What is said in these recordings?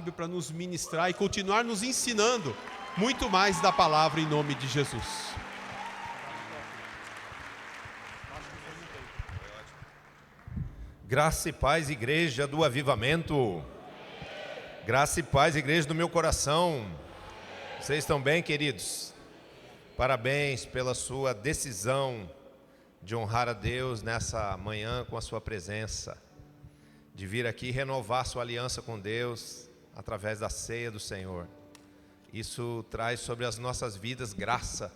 sábio para nos ministrar e continuar nos ensinando muito mais da palavra em nome de Jesus. Graça e paz, igreja do avivamento. Graça e paz, igreja do meu coração. Vocês estão bem, queridos? Parabéns pela sua decisão de honrar a Deus nessa manhã com a sua presença, de vir aqui renovar sua aliança com Deus através da ceia do Senhor. Isso traz sobre as nossas vidas graça.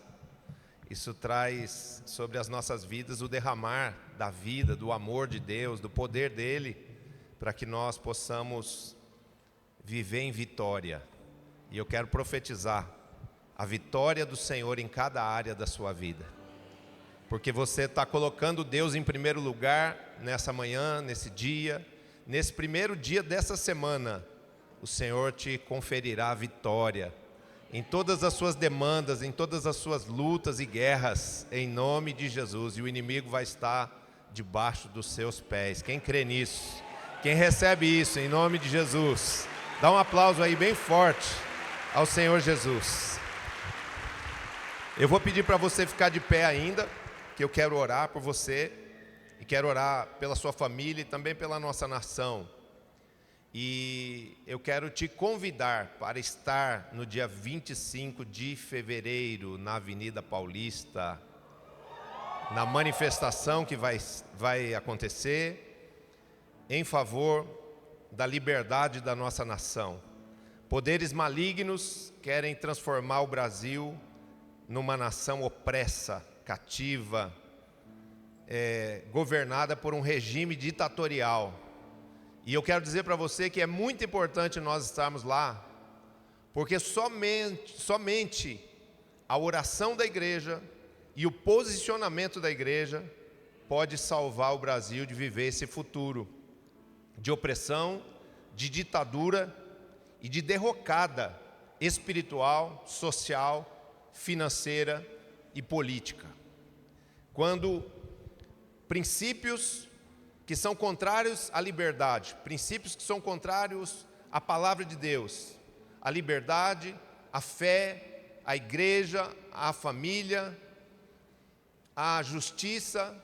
Isso traz sobre as nossas vidas o derramar da vida, do amor de Deus, do poder dEle, para que nós possamos viver em vitória. E eu quero profetizar a vitória do Senhor em cada área da sua vida. Porque você está colocando Deus em primeiro lugar nessa manhã, nesse dia, nesse primeiro dia dessa semana. O Senhor te conferirá a vitória em todas as suas demandas, em todas as suas lutas e guerras, em nome de Jesus. E o inimigo vai estar debaixo dos seus pés. Quem crê nisso? Quem recebe isso, em nome de Jesus? Dá um aplauso aí bem forte ao Senhor Jesus. Eu vou pedir para você ficar de pé ainda, que eu quero orar por você, e quero orar pela sua família e também pela nossa nação. E eu quero te convidar para estar no dia 25 de fevereiro na Avenida Paulista, na manifestação que vai acontecer em favor da liberdade da nossa nação. Poderes malignos querem transformar o Brasil numa nação opressa, cativa, governada por um regime ditatorial. E eu quero dizer para você que é muito importante nós estarmos lá, porque somente a oração da igreja e o posicionamento da igreja pode salvar o Brasil de viver esse futuro de opressão, de ditadura e de derrocada espiritual, social, financeira e política. Quando princípios que são contrários à liberdade, princípios que são contrários à palavra de Deus, à liberdade, à fé, à igreja, à família, à justiça,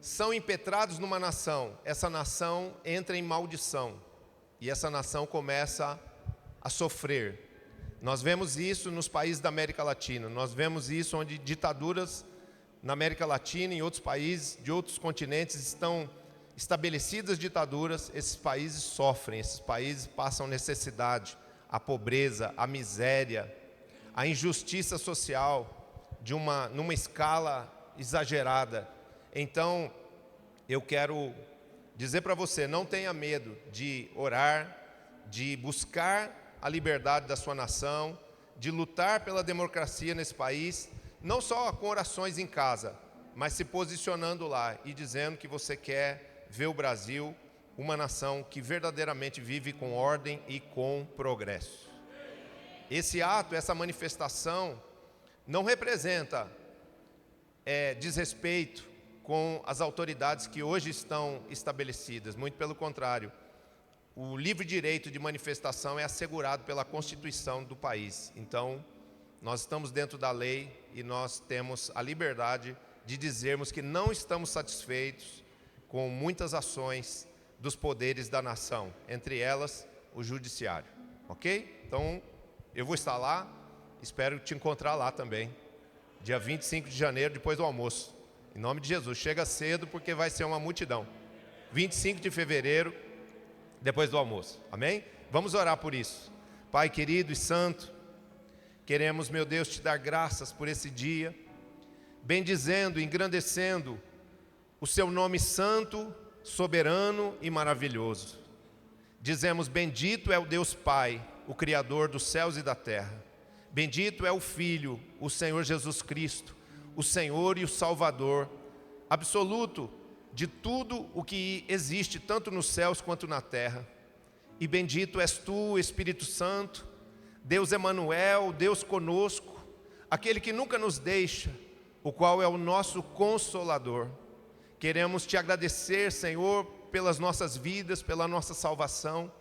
são impetrados numa nação. Essa nação entra em maldição e essa nação começa a sofrer. Nós vemos isso nos países da América Latina, nós vemos isso onde ditaduras na América Latina e em outros países de outros continentes estão estabelecidas ditaduras. Esses países sofrem, esses países passam necessidade, a pobreza, a miséria, a injustiça social numa escala exagerada. Então, eu quero dizer para você, não tenha medo de orar, de buscar a liberdade da sua nação, de lutar pela democracia nesse país, não só com orações em casa, mas se posicionando lá e dizendo que você quer ver o Brasil uma nação que verdadeiramente vive com ordem e com progresso. Esse ato, essa manifestação, não representa desrespeito com as autoridades que hoje estão estabelecidas, muito pelo contrário. O livre direito de manifestação é assegurado pela Constituição do país. Então, nós estamos dentro da lei e nós temos a liberdade de dizermos que não estamos satisfeitos com muitas ações dos poderes da nação, entre elas o judiciário, ok? Então, eu vou estar lá, espero te encontrar lá também, dia 25 de janeiro, depois do almoço, em nome de Jesus. Chega cedo porque vai ser uma multidão, 25 de fevereiro, depois do almoço, amém? Vamos orar por isso. Pai querido e santo, queremos, meu Deus, te dar graças por esse dia, bendizendo, engrandecendo o seu nome santo, soberano e maravilhoso. Dizemos: bendito é o Deus Pai, o Criador dos céus e da terra. Bendito é o Filho, o Senhor Jesus Cristo, o Senhor e o Salvador absoluto de tudo o que existe, tanto nos céus quanto na terra. E bendito és tu, Espírito Santo, Deus Emanuel, Deus conosco, aquele que nunca nos deixa, o qual é o nosso Consolador. Queremos te agradecer, Senhor, pelas nossas vidas, pela nossa salvação,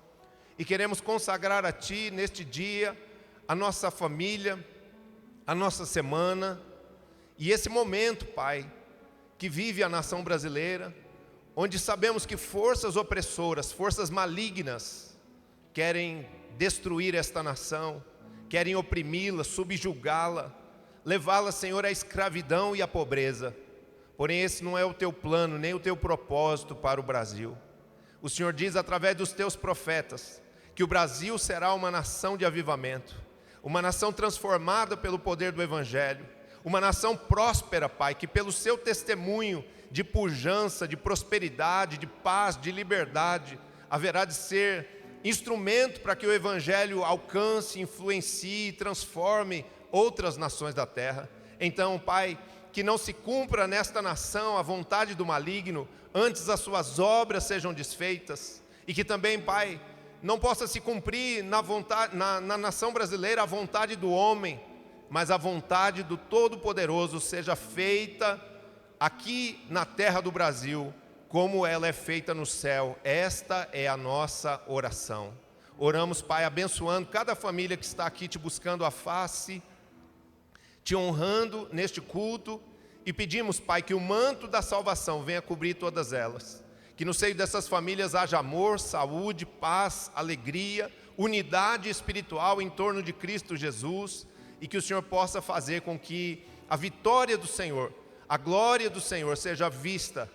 e queremos consagrar a Ti neste dia a nossa família, a nossa semana e esse momento, Pai, que vive a nação brasileira, onde sabemos que forças opressoras, forças malignas, querem destruir esta nação, querem oprimi-la, subjugá-la, levá-la, Senhor, à escravidão e à pobreza. Porém, esse não é o Teu plano, nem o Teu propósito para o Brasil. O Senhor diz através dos Teus profetas que o Brasil será uma nação de avivamento, uma nação transformada pelo poder do Evangelho, uma nação próspera, Pai, que pelo Seu testemunho de pujança, de prosperidade, de paz, de liberdade, haverá de ser instrumento para que o Evangelho alcance, influencie, transforme outras nações da terra. Então, Pai, que não se cumpra nesta nação a vontade do maligno, antes as suas obras sejam desfeitas, e que também, Pai, não possa se cumprir na nação brasileira a vontade do homem, mas a vontade do Todo-Poderoso seja feita aqui na terra do Brasil, como ela é feita no céu. Esta é a nossa oração. Oramos, Pai, abençoando cada família que está aqui te buscando a face, te honrando neste culto, e pedimos, Pai, que o manto da salvação venha cobrir todas elas, que no seio dessas famílias haja amor, saúde, paz, alegria, unidade espiritual em torno de Cristo Jesus, e que o Senhor possa fazer com que a vitória do Senhor, a glória do Senhor seja vista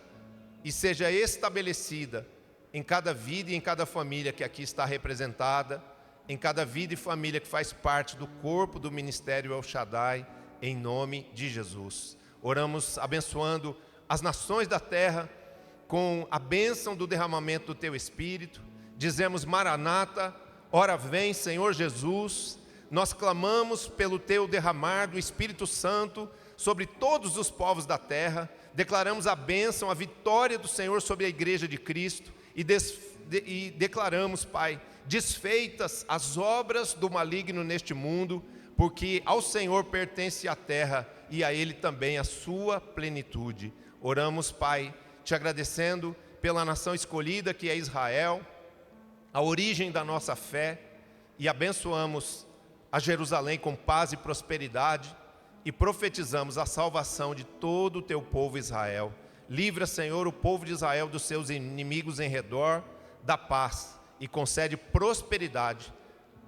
e seja estabelecida em cada vida e em cada família que aqui está representada, em cada vida e família que faz parte do corpo do Ministério El Shaddai, em nome de Jesus. Oramos abençoando as nações da terra com a bênção do derramamento do Teu Espírito. Dizemos: Maranata, ora vem, Senhor Jesus. Nós clamamos pelo Teu derramar do Espírito Santo sobre todos os povos da terra. Declaramos a bênção, a vitória do Senhor sobre a igreja de Cristo e declaramos, Pai, desfeitas as obras do maligno neste mundo, porque ao Senhor pertence a terra e a Ele também a sua plenitude. Oramos, Pai, te agradecendo pela nação escolhida que é Israel, a origem da nossa fé, e abençoamos a Jerusalém com paz e prosperidade, e profetizamos a salvação de todo o Teu povo Israel. Livra, Senhor, o povo de Israel dos seus inimigos em redor, dá paz e concede prosperidade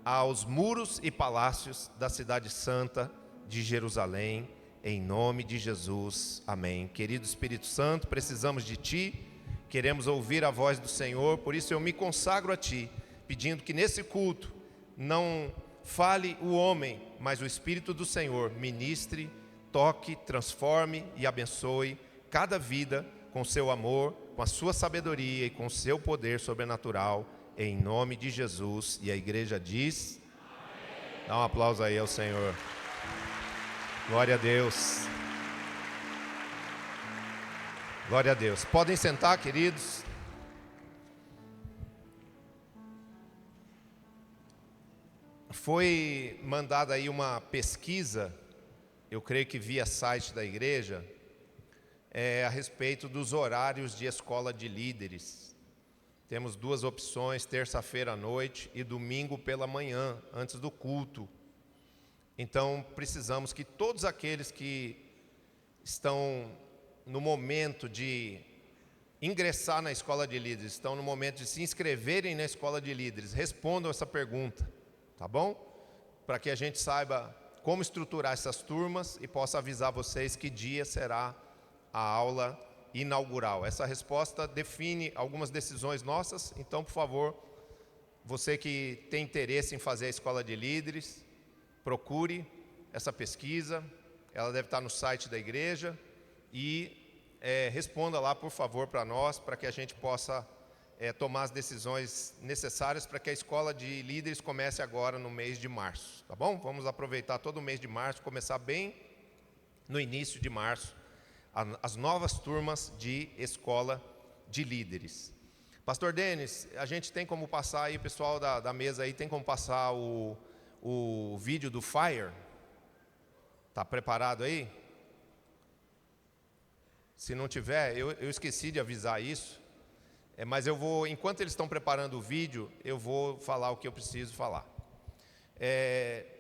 aos muros e palácios da cidade santa de Jerusalém, em nome de Jesus, amém. Querido Espírito Santo, precisamos de Ti, queremos ouvir a voz do Senhor, por isso eu me consagro a Ti, pedindo que nesse culto não fale o homem, mas o Espírito do Senhor ministre, toque, transforme e abençoe cada vida com seu amor, com a sua sabedoria e com seu poder sobrenatural, em nome de Jesus. E a igreja diz: amém. Dá um aplauso aí ao Senhor. Glória a Deus. Glória a Deus. Podem sentar, queridos. Foi mandada aí uma pesquisa, eu creio que via site da igreja, a respeito dos horários de escola de líderes. Temos duas opções: terça-feira à noite e domingo pela manhã, antes do culto. Então precisamos que todos aqueles que estão no momento de ingressar na escola de líderes, estão no momento de se inscreverem na escola de líderes, respondam essa pergunta, tá bom? Para que a gente saiba como estruturar essas turmas e possa avisar vocês que dia será a aula inaugural. Essa resposta define algumas decisões nossas, então, por favor, você que tem interesse em fazer a escola de líderes, procure essa pesquisa, ela deve estar no site da igreja, e responda lá, por favor, para nós, para que a gente possa tomar as decisões necessárias para que a escola de líderes comece agora no mês de março, tá bom? Vamos aproveitar todo o mês de março, começar bem no início de março, as novas turmas de escola de líderes. Pastor Denis, a gente tem como passar aí, pessoal da mesa aí, tem como passar o vídeo do Fire? Tá preparado aí? Se não tiver, eu esqueci de avisar isso. Mas eu vou, enquanto eles estão preparando o vídeo, eu vou falar o que eu preciso falar.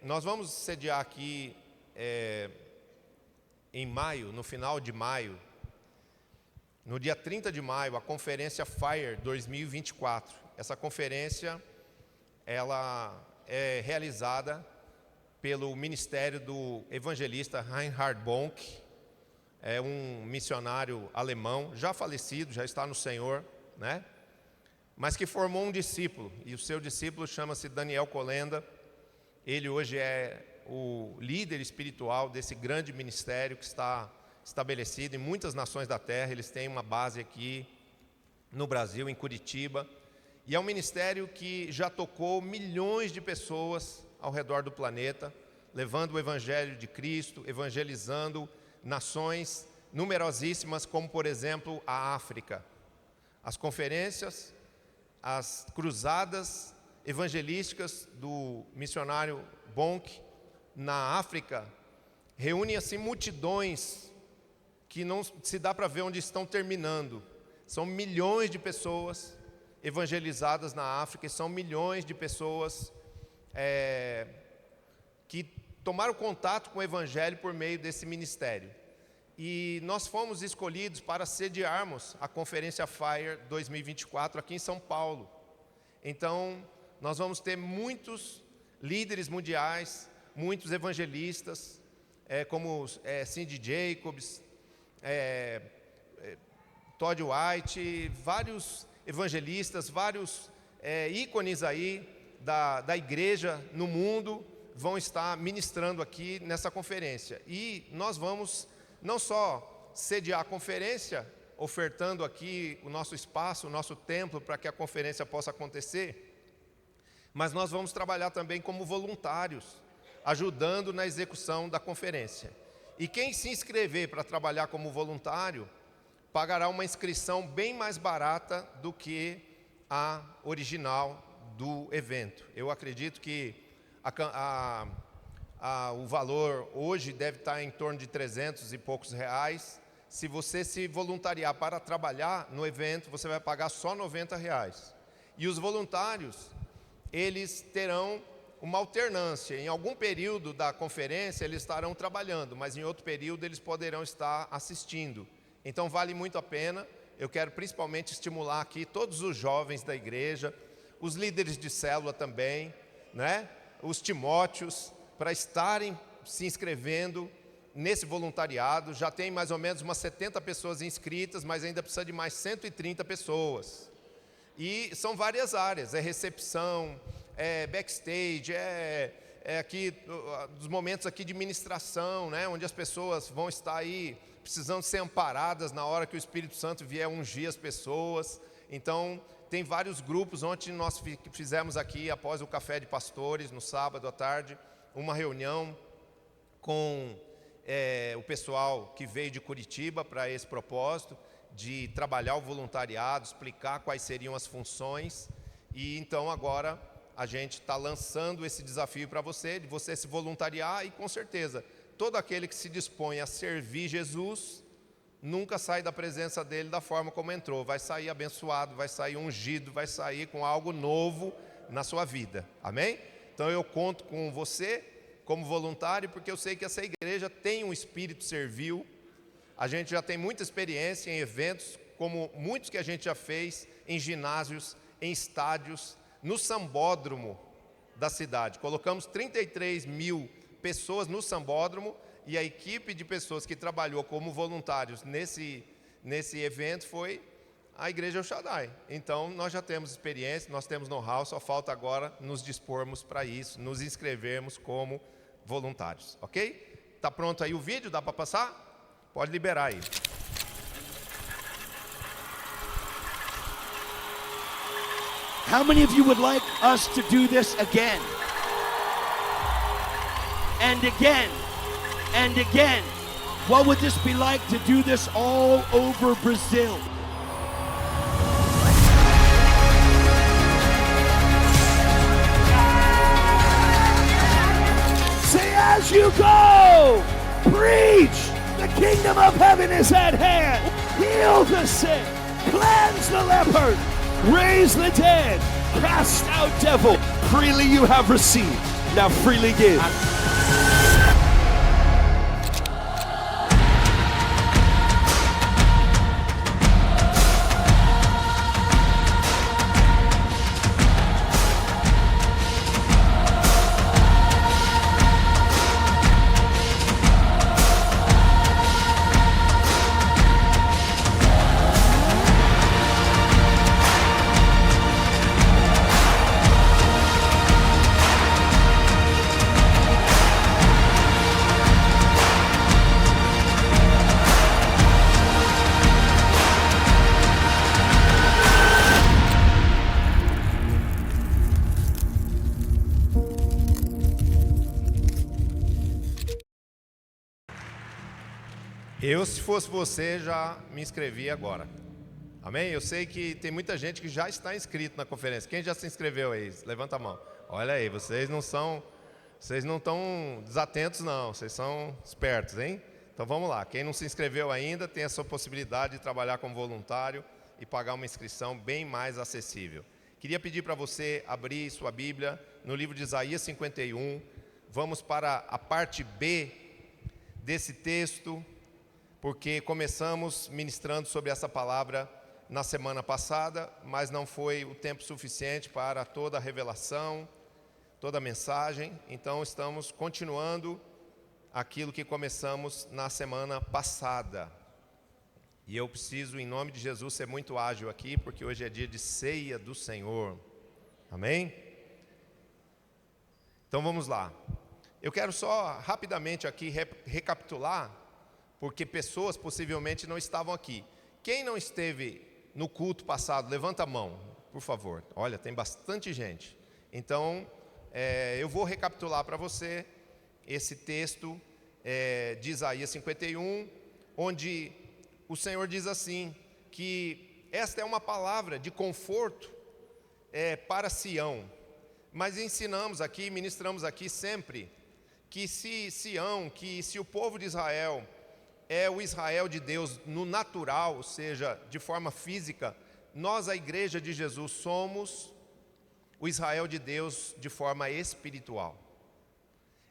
Nós vamos sediar aqui em maio, no final de maio, no dia 30 de maio, a conferência FIRE 2024. Essa conferência, ela é realizada pelo ministério do evangelista Reinhard Bonk. É um missionário alemão, já falecido, já está no Senhor, né? Mas que formou um discípulo, e o seu discípulo chama-se Daniel Kolenda. Ele hoje é o líder espiritual desse grande ministério que está estabelecido em muitas nações da terra. Eles têm uma base aqui no Brasil, em Curitiba, e é um ministério que já tocou milhões de pessoas ao redor do planeta, levando o evangelho de Cristo, evangelizando nações numerosíssimas, como por exemplo a África. As conferências, as cruzadas evangelísticas do missionário Bonk na África reúnem assim multidões que não se dá para ver onde estão terminando. São milhões de pessoas evangelizadas na África, e são milhões de pessoas que tomaram contato com o evangelho por meio desse ministério. E nós fomos escolhidos para sediarmos a conferência FIRE 2024 aqui em São Paulo. Então, nós vamos ter muitos líderes mundiais, muitos evangelistas, como Cindy Jacobs, Todd White, vários evangelistas, vários ícones aí da igreja no mundo vão estar ministrando aqui nessa conferência. E nós vamos não só sediar a conferência, ofertando aqui o nosso espaço, o nosso templo para que a conferência possa acontecer, mas nós vamos trabalhar também como voluntários, ajudando na execução da conferência. E quem se inscrever para trabalhar como voluntário, pagará uma inscrição bem mais barata do que a original do evento. Eu acredito que o valor hoje deve estar em torno de 300 e poucos reais. Se você se voluntariar para trabalhar no evento, você vai pagar só 90 reais. E os voluntários, eles terão uma alternância. Em algum período da conferência, eles estarão trabalhando, mas em outro período, eles poderão estar assistindo. Então, vale muito a pena. Eu quero principalmente estimular aqui todos os jovens da igreja, os líderes de célula também, né? Os Timóteos, para estarem se inscrevendo nesse voluntariado. Já tem mais ou menos umas 70 pessoas inscritas, mas ainda precisa de mais 130 pessoas. E são várias áreas, recepção, backstage, aqui dos momentos aqui de ministração, né, onde as pessoas vão estar aí precisando ser amparadas na hora que o Espírito Santo vier ungir as pessoas. Então, tem vários grupos. Ontem nós fizemos aqui, após o café de pastores, no sábado à tarde, uma reunião com o pessoal que veio de Curitiba para esse propósito, de trabalhar o voluntariado, explicar quais seriam as funções. E então agora a gente está lançando esse desafio para você, de você se voluntariar, e com certeza, todo aquele que se dispõe a servir Jesus, nunca sai da presença dele da forma como entrou. Vai sair abençoado, vai sair ungido, vai sair com algo novo na sua vida. Amém? Então eu conto com você como voluntário, porque eu sei que essa igreja tem um espírito servil. A gente já tem muita experiência em eventos, como muitos que a gente já fez em ginásios, em estádios, no sambódromo da cidade. Colocamos 33 mil pessoas no sambódromo, e a equipe de pessoas que trabalhou como voluntários nesse evento foi a Igreja El Shaddai. Então nós já temos experiência, nós temos know-how, só falta agora nos dispormos para isso, nos inscrevermos como voluntários, ok? Tá pronto aí o vídeo? Dá para passar? Pode liberar aí. How many of you would like us to do this again? And again, and again. What would this be like to do this all over Brazil? Say as you go, preach, the kingdom of heaven is at hand. Heal the sick, cleanse the leper, raise the dead, cast out devil. Freely you have received, now freely give. Eu, se fosse você, já me inscrevi agora. Amém? Eu sei que tem muita gente que já está inscrito na conferência. Quem já se inscreveu aí? Levanta a mão. Olha aí, vocês não estão desatentos não, vocês são espertos, hein? Então vamos lá, quem não se inscreveu ainda tem essa possibilidade de trabalhar como voluntário e pagar uma inscrição bem mais acessível. Queria pedir para você abrir sua Bíblia no livro de Isaías 51. Vamos para a parte B desse texto, porque começamos ministrando sobre essa palavra na semana passada, mas não foi o tempo suficiente para toda a revelação, toda a mensagem. Então estamos continuando aquilo que começamos na semana passada. E eu preciso, em nome de Jesus, ser muito ágil aqui, porque hoje é dia de ceia do Senhor. Amém? Então vamos lá. Eu quero só rapidamente aqui recapitular, porque pessoas possivelmente não estavam aqui. Quem não esteve no culto passado, levanta a mão, por favor. Olha, tem bastante gente. Então, eu vou recapitular para você esse texto de Isaías 51, onde o Senhor diz assim, que esta é uma palavra de conforto para Sião. Mas ensinamos aqui, ministramos aqui sempre, que se o povo de Israel é o Israel de Deus no natural, ou seja, de forma física, nós, a igreja de Jesus, somos o Israel de Deus de forma espiritual.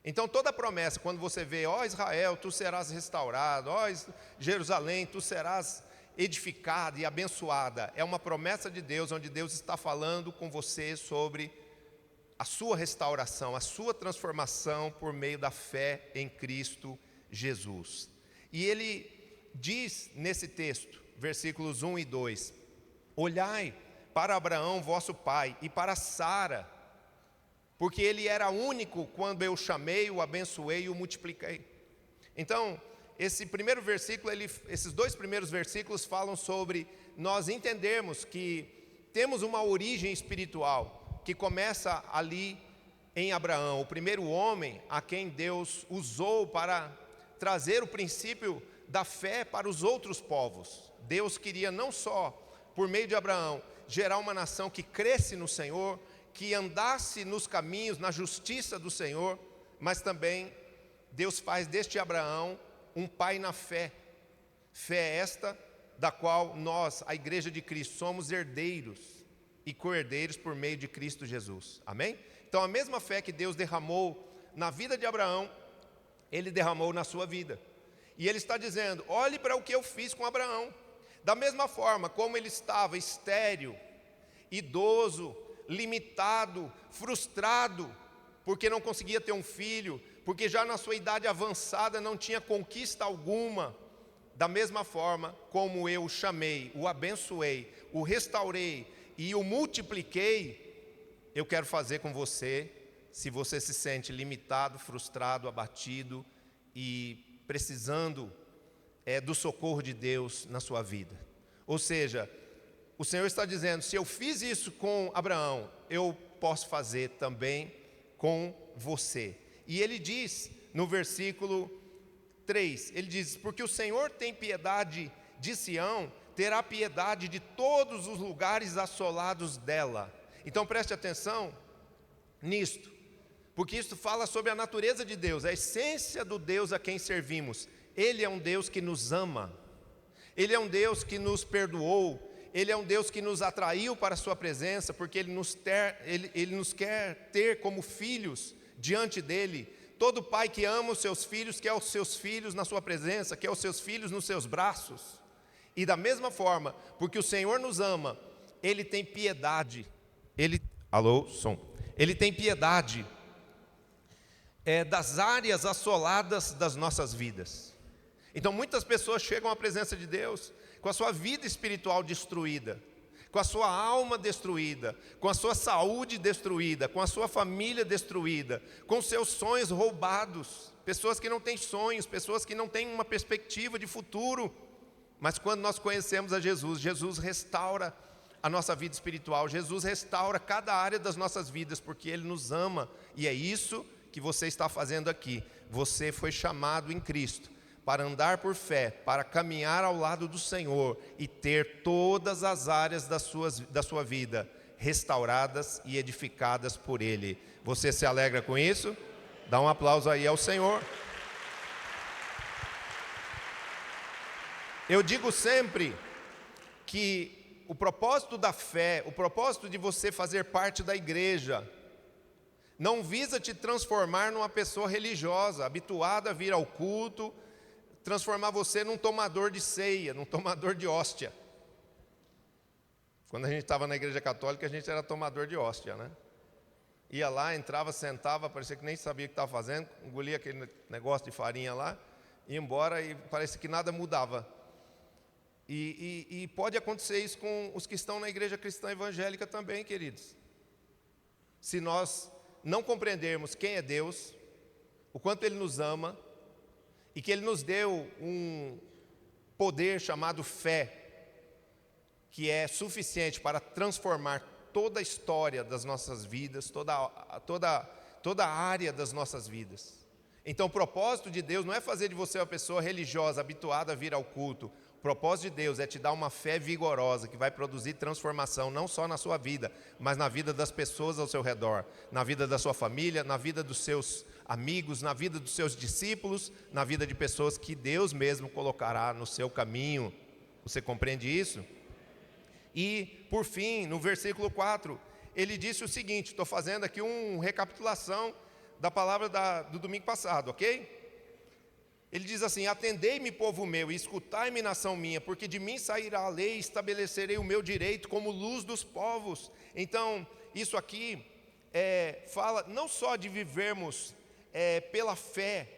Então toda promessa, quando você vê, ó Israel, tu serás restaurado, ó Jerusalém, tu serás edificada e abençoada, é uma promessa de Deus, onde Deus está falando com você sobre a sua restauração, a sua transformação por meio da fé em Cristo Jesus. E ele diz nesse texto, versículos 1 e 2, olhai para Abraão vosso pai e para Sara, porque ele era único quando eu chamei, o abençoei e o multipliquei. Então, esses dois primeiros versículos falam sobre nós entendermos que temos uma origem espiritual, que começa ali em Abraão, o primeiro homem a quem Deus usou para trazer o princípio da fé para os outros povos. Deus queria não só, por meio de Abraão, gerar uma nação que cresce no Senhor, que andasse nos caminhos, na justiça do Senhor, mas também Deus faz deste Abraão um pai na fé. Fé esta da qual nós, a igreja de Cristo, somos herdeiros e co-herdeiros por meio de Cristo Jesus. Amém? Então a mesma fé que Deus derramou na vida de Abraão, Ele derramou na sua vida. E Ele está dizendo, olhe para o que eu fiz com Abraão. Da mesma forma como ele estava estéril, idoso, limitado, frustrado, porque não conseguia ter um filho, porque já na sua idade avançada não tinha conquista alguma. Da mesma forma como eu o chamei, o abençoei, o restaurei e o multipliquei, eu quero fazer com você, se você se sente limitado, frustrado, abatido e precisando do socorro de Deus na sua vida. Ou seja, o Senhor está dizendo, se eu fiz isso com Abraão, eu posso fazer também com você. E ele diz no versículo 3, ele diz, porque o Senhor tem piedade de Sião, terá piedade de todos os lugares assolados dela. Então preste atenção nisto, porque isso fala sobre a natureza de Deus, a essência do Deus a quem servimos. Ele é um Deus que nos ama, Ele é um Deus que nos perdoou, Ele é um Deus que nos atraiu para a sua presença, porque Ele nos quer ter como filhos diante dEle. Todo pai que ama os seus filhos, quer os seus filhos na sua presença, quer os seus filhos nos seus braços. E da mesma forma, porque o Senhor nos ama, Ele tem piedade. Ele tem piedade das áreas assoladas das nossas vidas. Então muitas pessoas chegam à presença de Deus com a sua vida espiritual destruída, com a sua alma destruída, com a sua saúde destruída, com a sua família destruída, com seus sonhos roubados, pessoas que não têm sonhos, pessoas que não têm uma perspectiva de futuro. Mas quando nós conhecemos a Jesus, Jesus restaura a nossa vida espiritual, Jesus restaura cada área das nossas vidas, porque Ele nos ama, e é isso que você está fazendo aqui. Você foi chamado em Cristo para andar por fé, para caminhar ao lado do Senhor e ter todas as áreas da sua vida restauradas e edificadas por Ele. Você se alegra com isso? Dá um aplauso aí ao Senhor. Eu digo sempre que o propósito da fé, o propósito de você fazer parte da igreja, não visa te transformar numa pessoa religiosa, habituada a vir ao culto, transformar você num tomador de ceia, num tomador de hóstia. Quando a gente estava na igreja católica, a gente era tomador de hóstia, né? Ia lá, entrava, sentava, parecia que nem sabia o que estava fazendo, engolia aquele negócio de farinha lá, ia embora e parecia que nada mudava. E pode acontecer isso com os que estão na igreja cristã evangélica também, queridos. Se nós não compreendermos quem é Deus, o quanto Ele nos ama, e que Ele nos deu um poder chamado fé, que é suficiente para transformar toda a história das nossas vidas, toda a área das nossas vidas. Então o propósito de Deus não é fazer de você uma pessoa religiosa, habituada a vir ao culto. O propósito de Deus é te dar uma fé vigorosa, que vai produzir transformação, não só na sua vida, mas na vida das pessoas ao seu redor, na vida da sua família, na vida dos seus amigos, na vida dos seus discípulos, na vida de pessoas que Deus mesmo colocará no seu caminho. Você compreende isso? E, por fim, no versículo 4, ele disse o seguinte, estou fazendo aqui uma recapitulação da palavra do domingo passado, ok? Ele diz assim: atendei-me, povo meu, e escutai-me, nação minha, porque de mim sairá a lei, e estabelecerei o meu direito como luz dos povos. Então, isso aqui fala não só de vivermos pela fé,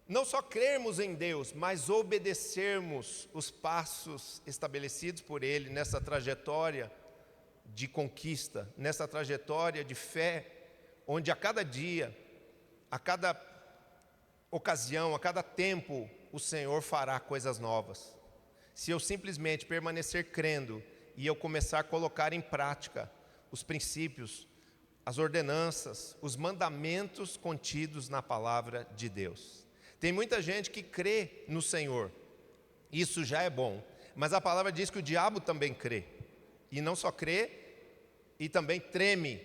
não só crermos em Deus, mas obedecermos os passos estabelecidos por Ele nessa trajetória de conquista, nessa trajetória de fé, onde a cada dia, a cada ocasião, a cada tempo, o Senhor fará coisas novas. Se eu simplesmente permanecer crendo e eu começar a colocar em prática os princípios, as ordenanças, os mandamentos contidos na palavra de Deus. Tem muita gente que crê no Senhor, isso já é bom, mas a palavra diz que o diabo também crê, e não só crê, e também treme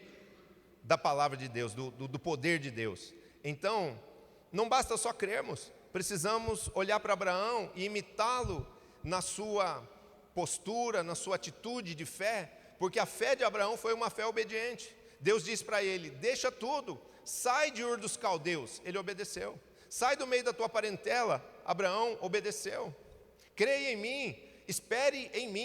da palavra de Deus, do poder de Deus. Então, não basta só crermos, precisamos olhar para Abraão e imitá-lo na sua postura, na sua atitude de fé, porque a fé de Abraão foi uma fé obediente. Deus disse para ele: deixa tudo, sai de Ur dos Caldeus. Ele obedeceu. Sai do meio da tua parentela. Abraão obedeceu. Creia em mim,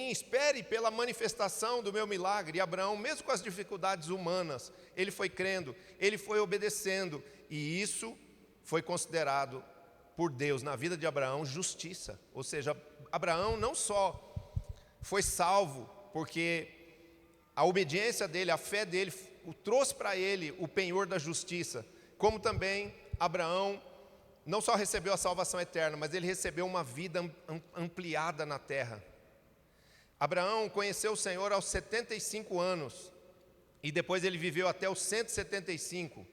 espere pela manifestação do meu milagre. E Abraão, mesmo com as dificuldades humanas, ele foi crendo, ele foi obedecendo, e isso foi considerado por Deus na vida de Abraão justiça. Ou seja, Abraão não só foi salvo porque a obediência dele, a fé dele trouxe para ele o penhor da justiça, como também Abraão não só recebeu a salvação eterna, mas ele recebeu uma vida ampliada na terra. Abraão conheceu o Senhor aos 75 anos, e depois ele viveu até os 175.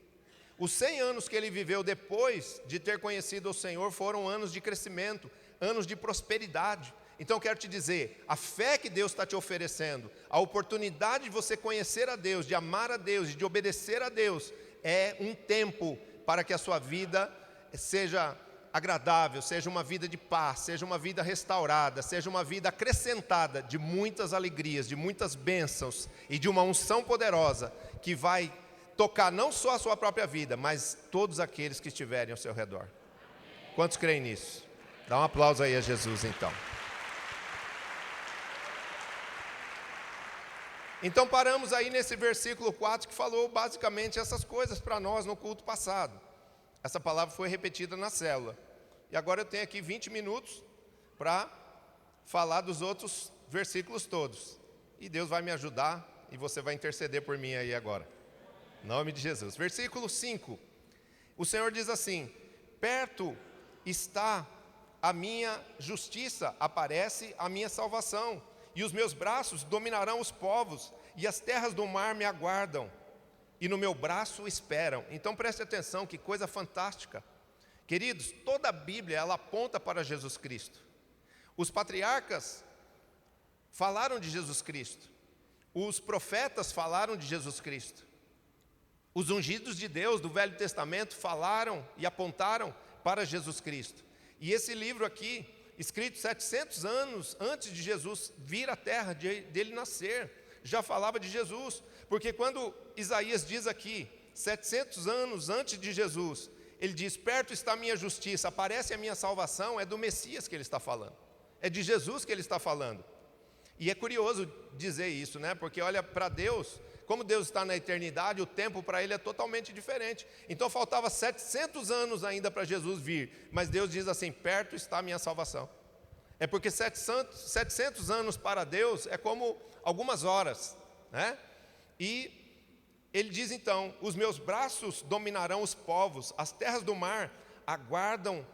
Os 100 anos que ele viveu depois de ter conhecido o Senhor foram anos de crescimento, anos de prosperidade. Então eu quero te dizer, a fé que Deus está te oferecendo, a oportunidade de você conhecer a Deus, de amar a Deus e de obedecer a Deus, é um tempo para que a sua vida seja agradável, seja uma vida de paz, seja uma vida restaurada, seja uma vida acrescentada de muitas alegrias, de muitas bênçãos e de uma unção poderosa que vai tocar não só a sua própria vida, mas todos aqueles que estiverem ao seu redor. Quantos creem nisso? Dá um aplauso aí a Jesus então. Então paramos aí nesse versículo 4 que falou basicamente essas coisas para nós no culto passado. Essa palavra foi repetida na célula. E agora eu tenho aqui 20 minutos para falar dos outros versículos todos. E Deus vai me ajudar e você vai interceder por mim aí agora. Em nome de Jesus. Versículo 5. O Senhor diz assim: perto está a minha justiça, aparece a minha salvação. E os meus braços dominarão os povos, e as terras do mar me aguardam, e no meu braço esperam. Então preste atenção, que coisa fantástica. Queridos, toda a Bíblia, ela aponta para Jesus Cristo. Os patriarcas falaram de Jesus Cristo. Os profetas falaram de Jesus Cristo. Os ungidos de Deus do Velho Testamento falaram e apontaram para Jesus Cristo. E esse livro aqui, escrito 700 anos antes de Jesus vir à terra, dele nascer, já falava de Jesus. Porque quando Isaías diz aqui, 700 anos antes de Jesus, ele diz: perto está a minha justiça, aparece a minha salvação, é do Messias que ele está falando. É de Jesus que ele está falando. E é curioso dizer isso, né? Porque olha, para Deus, como Deus está na eternidade, o tempo para ele é totalmente diferente. Então faltava 700 anos ainda para Jesus vir, mas Deus diz assim: perto está a minha salvação. É porque 700 anos para Deus é como algumas horas, né? E ele diz então: os meus braços dominarão os povos, as terras do mar aguardam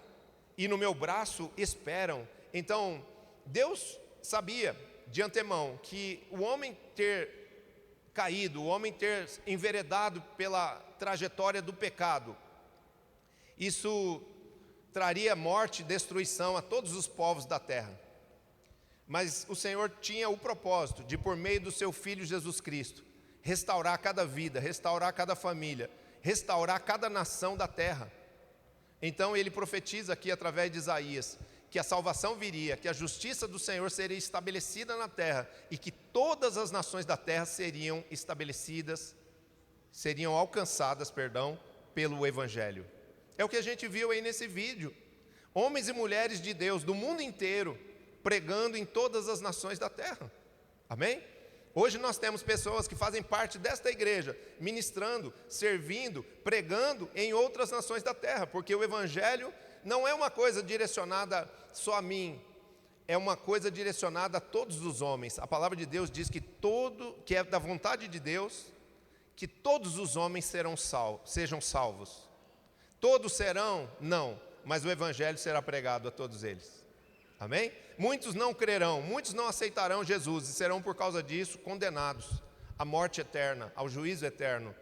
e no meu braço esperam. Então Deus sabia de antemão que o homem ter caído, o homem ter enveredado pela trajetória do pecado, isso traria morte e destruição a todos os povos da terra. Mas o Senhor tinha o propósito de, por meio do seu Filho Jesus Cristo, restaurar cada vida, restaurar cada família, restaurar cada nação da terra. Então ele profetiza aqui através de Isaías que a salvação viria, que a justiça do Senhor seria estabelecida na terra e que todas as nações da terra seriam alcançadas, pelo Evangelho. É o que a gente viu aí nesse vídeo. Homens e mulheres de Deus do mundo inteiro pregando em todas as nações da terra. Amém? Hoje nós temos pessoas que fazem parte desta igreja, ministrando, servindo, pregando em outras nações da terra, porque o Evangelho não é uma coisa direcionada só a mim, é uma coisa direcionada a todos os homens. A palavra de Deus diz que é da vontade de Deus, que todos os homens sejam salvos. Todos serão? Não, mas o Evangelho será pregado a todos eles. Amém? Muitos não crerão, muitos não aceitarão Jesus e serão por causa disso condenados à morte eterna, ao juízo eterno.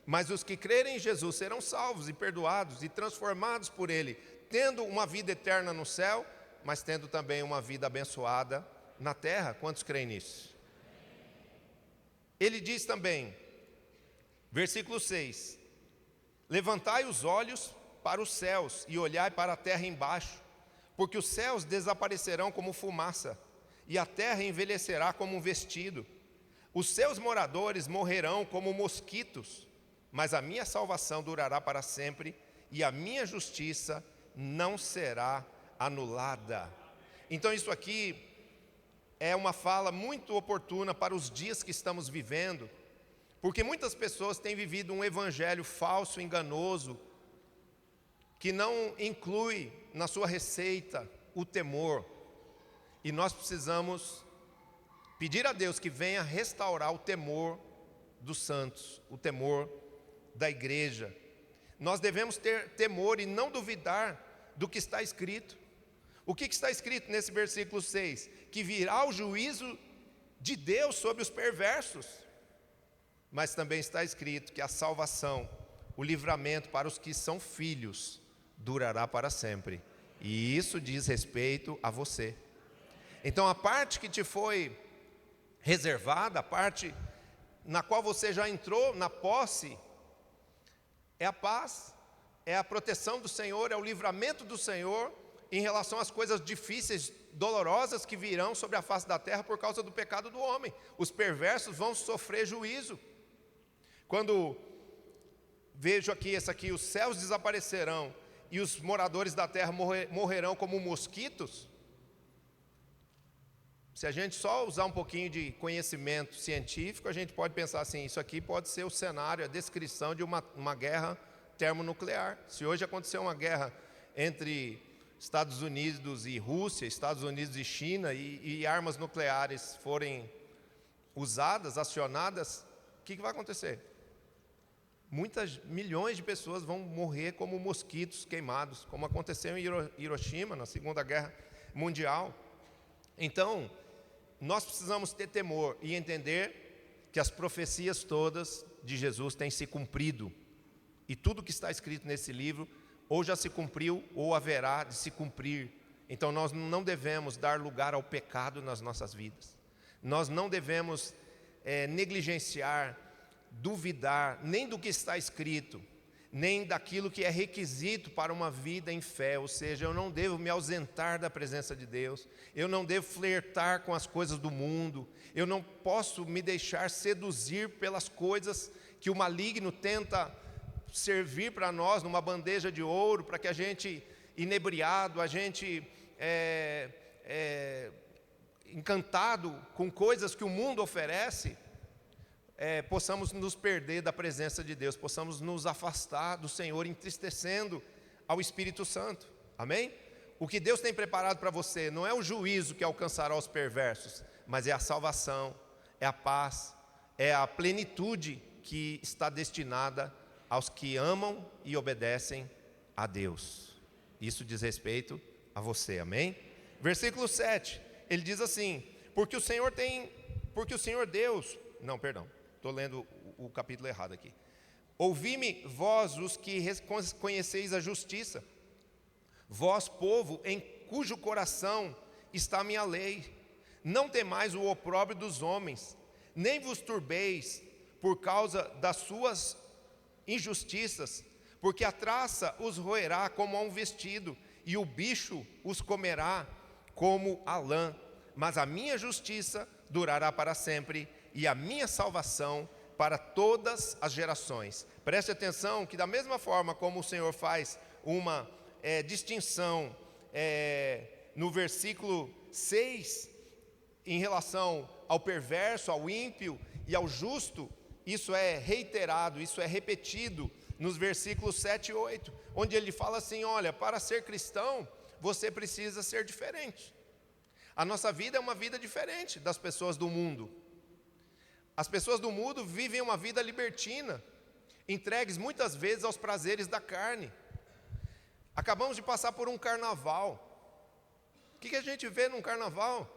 Mas os que crerem em Jesus serão salvos e perdoados e transformados por Ele, tendo uma vida eterna no céu, mas tendo também uma vida abençoada na terra. Quantos creem nisso? Ele diz também, versículo 6: levantai os olhos para os céus e olhai para a terra embaixo, porque os céus desaparecerão como fumaça, e a terra envelhecerá como um vestido. Os seus moradores morrerão como mosquitos, mas a minha salvação durará para sempre, e a minha justiça não será anulada. Então isso aqui é uma fala muito oportuna para os dias que estamos vivendo, porque muitas pessoas têm vivido um evangelho falso, enganoso, que não inclui na sua receita o temor. E nós precisamos pedir a Deus que venha restaurar o temor dos santos, o temor da igreja. Nós devemos ter temor e não duvidar do que está escrito. O que está escrito nesse versículo 6? Que virá o juízo de Deus sobre os perversos. Mas também está escrito que a salvação, o livramento para os que são filhos, durará para sempre. E isso diz respeito a você. Então a parte que te foi reservada, a parte na qual você já entrou na posse, é a paz, é a proteção do Senhor, é o livramento do Senhor em relação às coisas difíceis, dolorosas que virão sobre a face da terra por causa do pecado do homem. Os perversos vão sofrer juízo. Quando vejo aqui, os céus desaparecerão e os moradores da terra morrerão como mosquitos. Se a gente só usar um pouquinho de conhecimento científico, a gente pode pensar assim, isso aqui pode ser o cenário, a descrição de uma guerra termonuclear. Se hoje acontecer uma guerra entre Estados Unidos e Rússia, Estados Unidos e China, e armas nucleares forem usadas, acionadas, o que vai acontecer? Milhões de pessoas vão morrer como mosquitos queimados, como aconteceu em Hiroshima, na Segunda Guerra Mundial. Então, nós precisamos ter temor e entender que as profecias todas de Jesus têm se cumprido. E tudo que está escrito nesse livro, ou já se cumpriu, ou haverá de se cumprir. Então nós não devemos dar lugar ao pecado nas nossas vidas. Nós não devemos negligenciar, duvidar, nem do que está escrito, nem daquilo que é requisito para uma vida em fé. Ou seja, eu não devo me ausentar da presença de Deus, eu não devo flertar com as coisas do mundo, eu não posso me deixar seduzir pelas coisas que o maligno tenta servir para nós numa bandeja de ouro, para que a gente, inebriado, a gente encantado com coisas que o mundo oferece, possamos nos perder da presença de Deus, possamos nos afastar do Senhor, entristecendo ao Espírito Santo. Amém? O que Deus tem preparado para você não é o juízo que alcançará os perversos, mas é a salvação, é a paz, é a plenitude que está destinada aos que amam e obedecem a Deus. Isso diz respeito a você, amém? Versículo 7, ele diz assim, porque o Senhor Deus, não, perdão, estou lendo o capítulo errado aqui. Ouvi-me, vós, os que conheceis a justiça, vós, povo, em cujo coração está a minha lei. Não temais o opróbrio dos homens, nem vos turbeis por causa das suas injustiças, porque a traça os roerá como a um vestido, e o bicho os comerá como a lã. Mas a minha justiça durará para sempre, e a minha salvação para todas as gerações. Preste atenção que da mesma forma como o Senhor faz uma distinção no versículo 6, em relação ao perverso, ao ímpio e ao justo, isso é reiterado, isso é repetido nos versículos 7 e 8, onde ele fala assim, olha, para ser cristão, você precisa ser diferente. A nossa vida é uma vida diferente das pessoas do mundo. As pessoas do mundo vivem uma vida libertina, entregues muitas vezes aos prazeres da carne. Acabamos de passar por um carnaval. O que a gente vê num carnaval?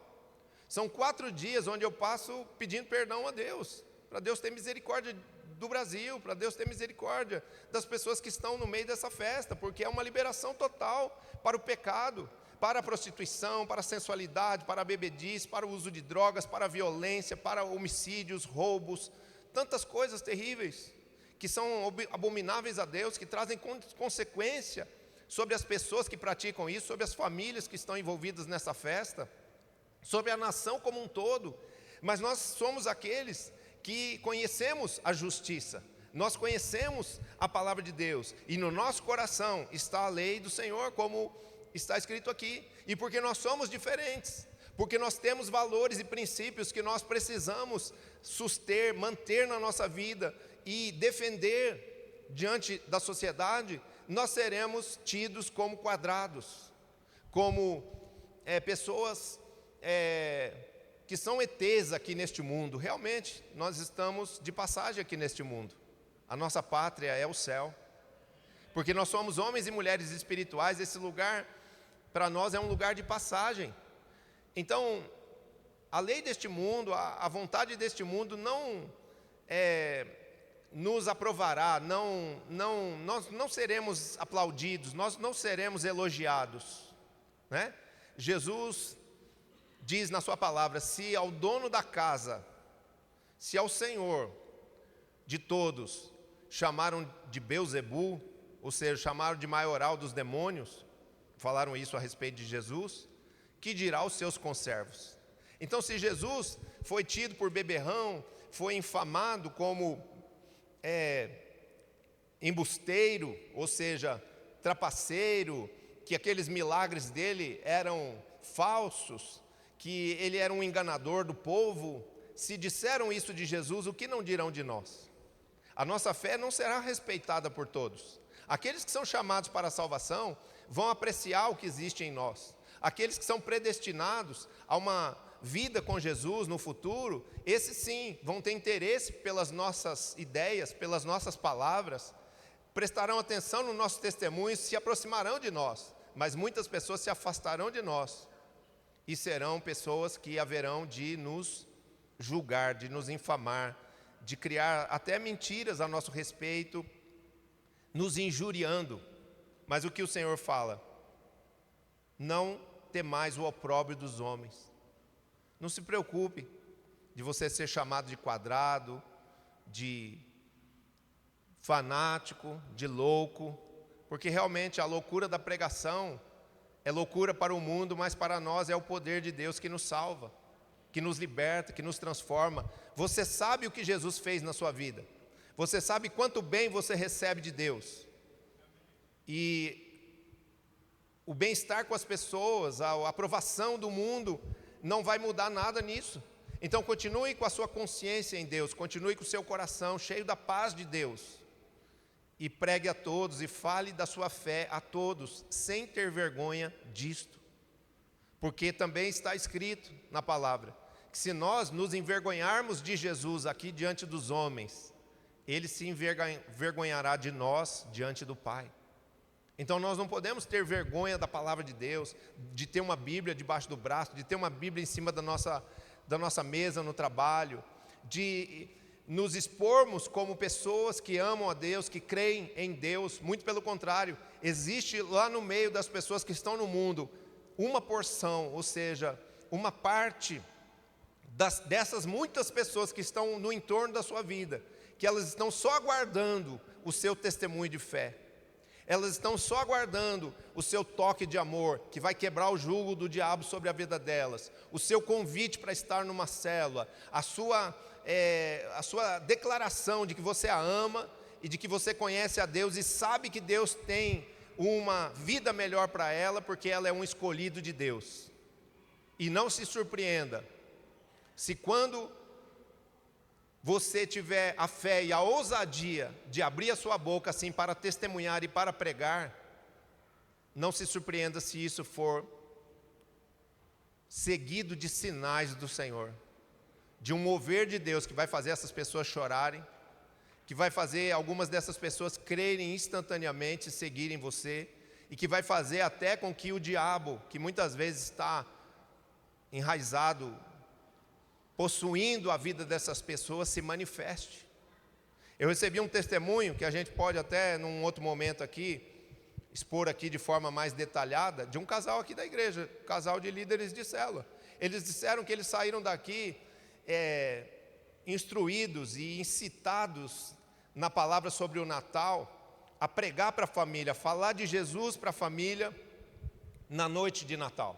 São 4 dias onde eu passo pedindo perdão a Deus, para Deus ter misericórdia do Brasil, para Deus ter misericórdia das pessoas que estão no meio dessa festa, porque é uma liberação total para o pecado, para a prostituição, para a sensualidade, para a bebedice, para o uso de drogas, para a violência, para homicídios, roubos, tantas coisas terríveis que são abomináveis a Deus, que trazem consequência sobre as pessoas que praticam isso, sobre as famílias que estão envolvidas nessa festa, sobre a nação como um todo. Mas nós somos aqueles que conhecemos a justiça, nós conhecemos a palavra de Deus, e no nosso coração está a lei do Senhor, como está escrito aqui. E porque nós somos diferentes, porque nós temos valores e princípios que nós precisamos suster, manter na nossa vida e defender diante da sociedade, nós seremos tidos como quadrados, como pessoas que são ETs aqui neste mundo. Realmente, nós estamos de passagem aqui neste mundo. A nossa pátria é o céu, porque nós somos homens e mulheres espirituais. Esse lugar, para nós, é um lugar de passagem. Então, a lei deste mundo, a vontade deste mundo não nos aprovará, nós não seremos aplaudidos, nós não seremos elogiados, né? Jesus diz na sua palavra, se ao dono da casa, se ao Senhor de todos chamaram de Beuzebu, ou seja, chamaram de maioral dos demônios, falaram isso a respeito de Jesus, que dirá os seus conservos. Então, se Jesus foi tido por beberrão, foi infamado como embusteiro, ou seja, trapaceiro, que aqueles milagres dele eram falsos, que ele era um enganador do povo, se disseram isso de Jesus, o que não dirão de nós? A nossa fé não será respeitada por todos. Aqueles que são chamados para a salvação vão apreciar o que existe em nós. Aqueles que são predestinados a uma vida com Jesus no futuro, esses sim vão ter interesse pelas nossas ideias, pelas nossas palavras, prestarão atenção no nosso testemunho, se aproximarão de nós, mas muitas pessoas se afastarão de nós e serão pessoas que haverão de nos julgar, de nos infamar, de criar até mentiras a nosso respeito, nos injuriando. Mas o que o Senhor fala? Não temais o opróbrio dos homens. Não se preocupe de você ser chamado de quadrado, de fanático, de louco, porque realmente a loucura da pregação é loucura para o mundo, mas para nós é o poder de Deus que nos salva, que nos liberta, que nos transforma. Você sabe o que Jesus fez na sua vida. Você sabe quanto bem você recebe de Deus. E o bem-estar com as pessoas, a aprovação do mundo, não vai mudar nada nisso. Então continue com a sua consciência em Deus, continue com o seu coração cheio da paz de Deus. E pregue a todos e fale da sua fé a todos, sem ter vergonha disto. Porque também está escrito na palavra, que se nós nos envergonharmos de Jesus aqui diante dos homens, Ele se envergonhará de nós diante do Pai. Então nós não podemos ter vergonha da palavra de Deus, de ter uma Bíblia debaixo do braço, de ter uma Bíblia em cima da nossa mesa no trabalho, de nos expormos como pessoas que amam a Deus, que creem em Deus. Muito pelo contrário, existe lá no meio das pessoas que estão no mundo uma porção, ou seja, uma parte dessas muitas pessoas que estão no entorno da sua vida, que elas estão só aguardando o seu testemunho de fé. Elas estão só aguardando o seu toque de amor, que vai quebrar o jugo do diabo sobre a vida delas, o seu convite para estar numa célula, a sua declaração de que você a ama e de que você conhece a Deus e sabe que Deus tem uma vida melhor para ela, porque ela é um escolhido de Deus. E não se surpreenda, se quando você tiver a fé e a ousadia de abrir a sua boca assim para testemunhar e para pregar, não se surpreenda se isso for seguido de sinais do Senhor, de um mover de Deus que vai fazer essas pessoas chorarem, que vai fazer algumas dessas pessoas crerem instantaneamente e seguirem você, e que vai fazer até com que o diabo, que muitas vezes está enraizado, possuindo a vida dessas pessoas, se manifeste. Eu recebi um testemunho que a gente pode até num outro momento aqui expor aqui de forma mais detalhada, de um casal aqui da igreja, casal de líderes de célula. Eles disseram que eles saíram daqui instruídos e incitados na palavra sobre o Natal, a pregar para a família, falar de Jesus para a família na noite de Natal.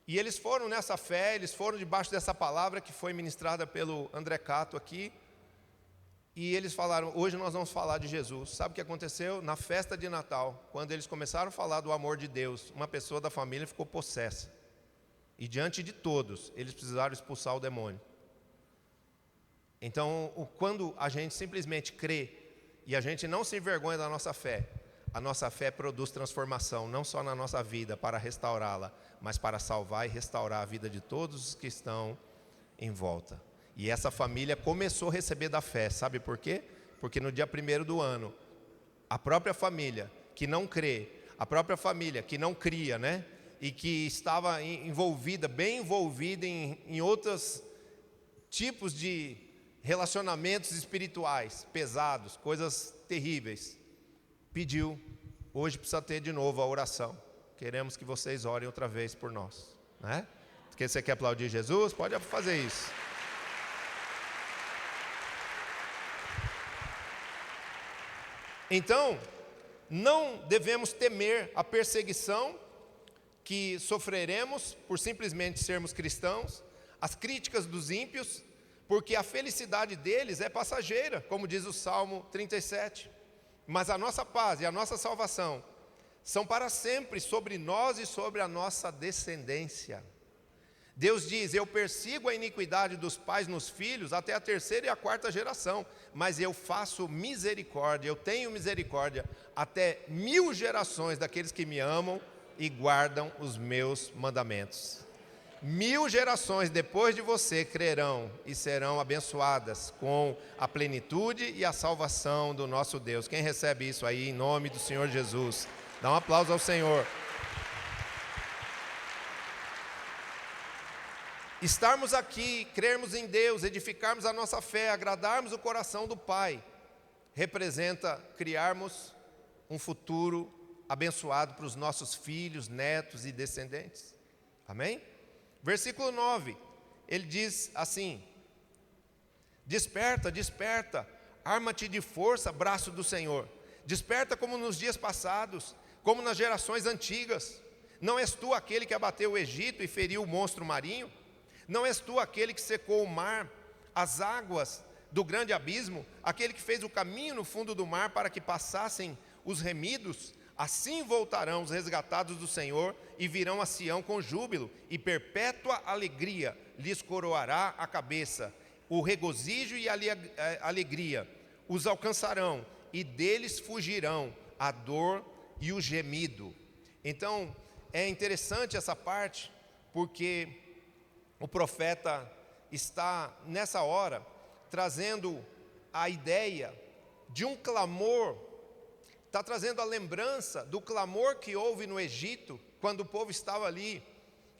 E eles foram nessa fé, eles foram debaixo dessa palavra que foi ministrada pelo André Cato aqui, e eles falaram, hoje nós vamos falar de Jesus. Sabe o que aconteceu? Na festa de Natal, quando eles começaram a falar do amor de Deus, uma pessoa da família ficou possessa. E diante de todos, eles precisaram expulsar o demônio. Então, quando a gente simplesmente crê, e a gente não se envergonha da nossa fé, a nossa fé produz transformação, não só na nossa vida para restaurá-la, mas para salvar e restaurar a vida de todos os que estão em volta. E essa família começou a receber da fé, sabe por quê? Porque no dia 1º do ano, a própria família que não crê, a própria família que não cria, né? E que estava envolvida, bem envolvida em outros tipos de relacionamentos espirituais pesados, coisas terríveis, pediu, hoje precisa ter de novo a oração. Queremos que vocês orem outra vez por nós, né? Porque você quer aplaudir Jesus? Pode fazer isso. Então, não devemos temer a perseguição que sofreremos por simplesmente sermos cristãos, as críticas dos ímpios, porque a felicidade deles é passageira, como diz o Salmo 37. Mas a nossa paz e a nossa salvação são para sempre sobre nós e sobre a nossa descendência. Deus diz: eu persigo a iniquidade dos pais nos filhos até a 3ª e a 4ª geração, mas eu faço misericórdia, eu tenho misericórdia até 1000 gerações daqueles que me amam e guardam os meus mandamentos. 1000 gerações depois de você crerão e serão abençoadas com a plenitude e a salvação do nosso Deus. Quem recebe isso aí em nome do Senhor Jesus? Dá um aplauso ao Senhor. Estarmos aqui, crermos em Deus, edificarmos a nossa fé, agradarmos o coração do Pai, representa criarmos um futuro abençoado para os nossos filhos, netos e descendentes. Amém? Versículo 9, ele diz assim: desperta, desperta, arma-te de força, braço do Senhor. Desperta como nos dias passados, como nas gerações antigas. Não és tu aquele que abateu o Egito e feriu o monstro marinho? Não és tu aquele que secou o mar, as águas do grande abismo, aquele que fez o caminho no fundo do mar para que passassem os remidos? Assim voltarão os resgatados do Senhor e virão a Sião com júbilo, e perpétua alegria lhes coroará a cabeça. O regozijo e a alegria os alcançarão, e deles fugirão a dor e o gemido. Então, é interessante essa parte, porque o profeta está, nessa hora, trazendo a ideia de um clamor, está trazendo a lembrança do clamor que houve no Egito, quando o povo estava ali,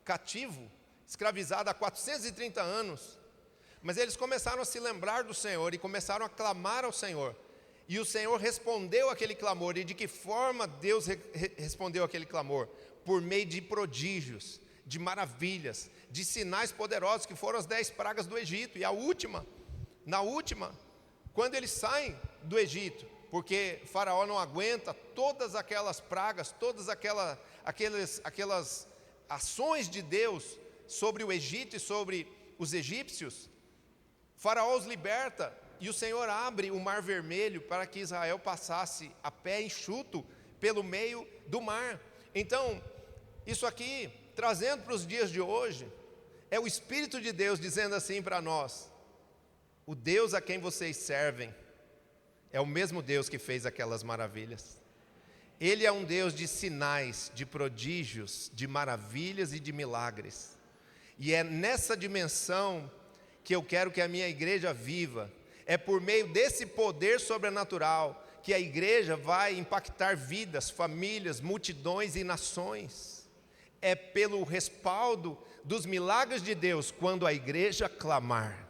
cativo, escravizado há 430 anos. Mas eles começaram a se lembrar do Senhor e começaram a clamar ao Senhor. E o Senhor respondeu aquele clamor. E de que forma Deus respondeu aquele clamor? Por meio de prodígios, de maravilhas, de sinais poderosos, que foram as 10 pragas do Egito. E na última, quando eles saem do Egito, porque Faraó não aguenta todas aquelas pragas, todas aquelas ações de Deus sobre o Egito e sobre os egípcios, Faraó os liberta e o Senhor abre o mar vermelho para que Israel passasse a pé enxuto pelo meio do mar. Então, isso aqui, trazendo para os dias de hoje, é o Espírito de Deus dizendo assim para nós: o Deus a quem vocês servem é o mesmo Deus que fez aquelas maravilhas. Ele é um Deus de sinais, de prodígios, de maravilhas e de milagres. E é nessa dimensão que eu quero que a minha igreja viva. É por meio desse poder sobrenatural que a igreja vai impactar vidas, famílias, multidões e nações. É pelo respaldo dos milagres de Deus quando a igreja clamar.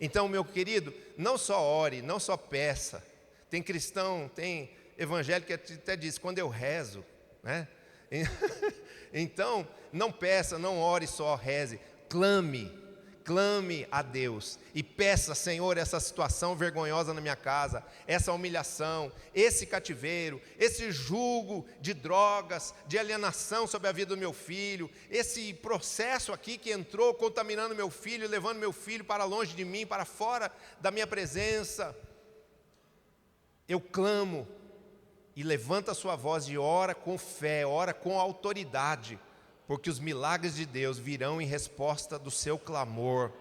Então, meu querido, não só ore, não só peça. Tem cristão, tem evangélico que até diz: quando eu rezo, né? Então, não peça, não ore só, reze. Clame a Deus e peça: Senhor, essa situação vergonhosa na minha casa, essa humilhação, esse cativeiro, esse jugo de drogas, de alienação sobre a vida do meu filho, esse processo aqui que entrou contaminando meu filho, levando meu filho para longe de mim, para fora da minha presença. Eu clamo, e levanta a sua voz e ora com fé, ora com autoridade, porque os milagres de Deus virão em resposta do seu clamor,